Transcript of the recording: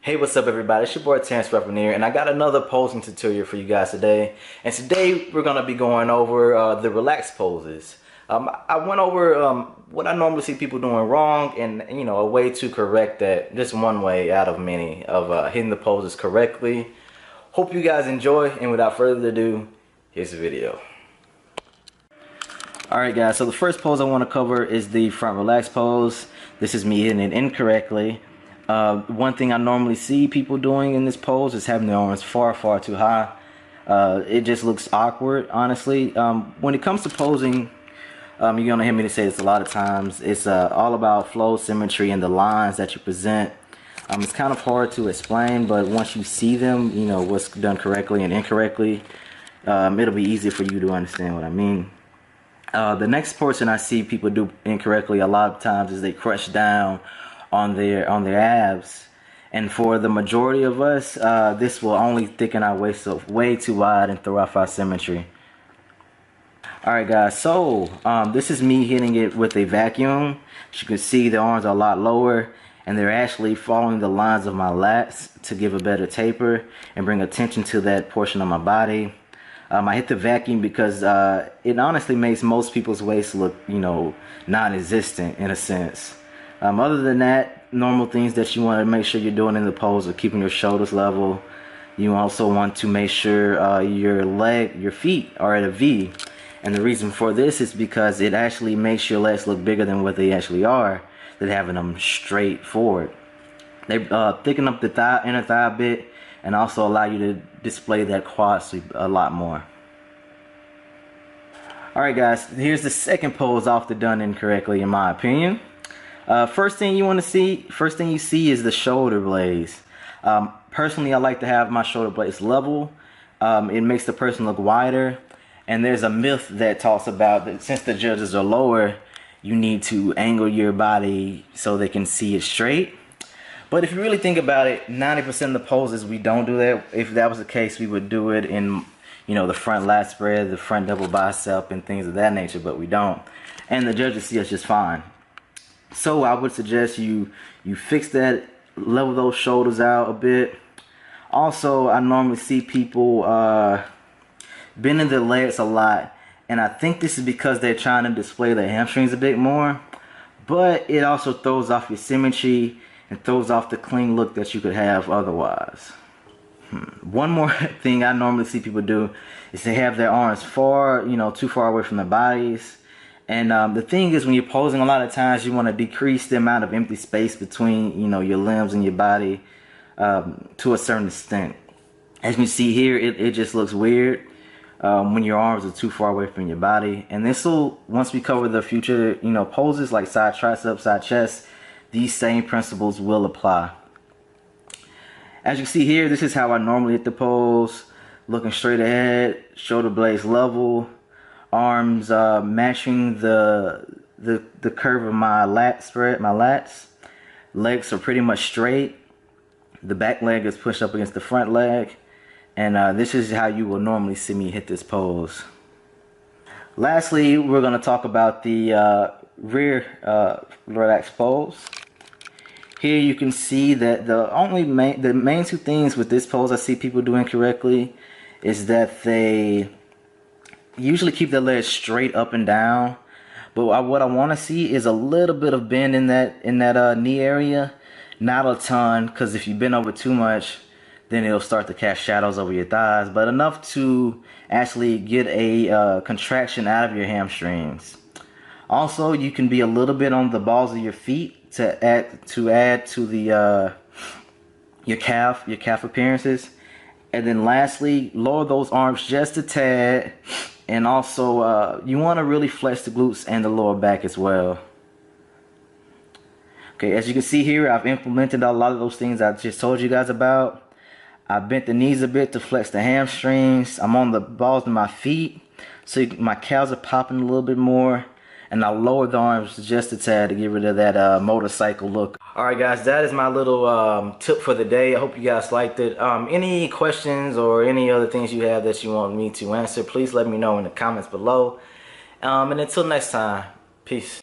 Hey, what's up everybody? It's your boy Terrence Ruffin here, and I got another posing tutorial for you guys today. And today we're going to be going over the relaxed poses. I went over what I normally see people doing wrong and a way to correct that. Just one way out of many of hitting the poses correctly. Hope you guys enjoy, and without further ado, here's the video. Alright guys, so the first pose I want to cover is the front relaxed pose. This is me hitting it incorrectly. One thing I normally see people doing in this pose is having their arms far too high. It just looks awkward, honestly. When it comes to posing, you're gonna hear me say this a lot of times. It's all about flow, symmetry, and the lines that you present. It's kind of hard to explain, but once you see them, you know what's done correctly and incorrectly. It'll be easier for you to understand what I mean. The next portion I see people do incorrectly a lot of times is they crush down on their abs, and for the majority of us, this will only thicken our waist up way too wide and throw off our symmetry. Alright guys, so this is me hitting it with a vacuum. As you can see, the arms are a lot lower and they're actually following the lines of my lats to give a better taper and bring attention to that portion of my body. I hit the vacuum because it honestly makes most people's waist look, non-existent in a sense. Other than that, normal things that you want to make sure you're doing in the pose are keeping your shoulders level. You also want to make sure your feet are at a V. And the reason for this is because it actually makes your legs look bigger than what they actually are, than having them straight forward. They thicken up the inner thigh a bit and also allow you to display that quad sweep a lot more. Alright guys, here's the second pose often done incorrectly in my opinion. First thing you see is the shoulder blades. Personally, I like to have my shoulder blades level. It makes the person look wider. And there's a myth that talks about that since the judges are lower, you need to angle your body so they can see it straight. But if you really think about it, 90% of the poses we don't do that. If that was the case, we would do it in the front lat spread, the front double bicep, and things of that nature, but we don't. And the judges see us just fine. So I would suggest you fix that, level those shoulders out a bit. Also, I normally see people bending their legs a lot, and I think this is because they're trying to display their hamstrings a bit more, but it also throws off your symmetry and throws off the clean look that you could have otherwise. One more thing I normally see people do is they have their arms too far away from their bodies. And the thing is, when you're posing, a lot of times you want to decrease the amount of empty space between your limbs and your body to a certain extent. As you see here, it just looks weird when your arms are too far away from your body. And this will, once we cover the future poses like side tricep, side chest, these same principles will apply. As you see here, this is how I normally hit the pose. Looking straight ahead, shoulder blades level, arms matching the curve of my lat spread, my lats. Legs are pretty much straight. The back leg is pushed up against the front leg. And this is how you will normally see me hit this pose. Lastly, we're going to talk about the rear relaxed pose. Here you can see that the main two things with this pose I see people doing correctly is that they usually keep their legs straight up and down, but what I want to see is a little bit of bend in that knee area, not a ton, because if you bend over too much, then it'll start to cast shadows over your thighs, but enough to actually get a contraction out of your hamstrings. Also, you can be a little bit on the balls of your feet to add to the your calf appearances. And then lastly, lower those arms just a tad. And also, you want to really flex the glutes and the lower back as well. Okay, as you can see here, I've implemented a lot of those things I just told you guys about. I bent the knees a bit to flex the hamstrings. I'm on the balls of my feet, so my calves are popping a little bit more. And I lowered the arms just a tad to get rid of that motorcycle look. Alright guys, that is my little tip for the day. I hope you guys liked it. Any questions or any other things you have that you want me to answer, please let me know in the comments below. And until next time, peace.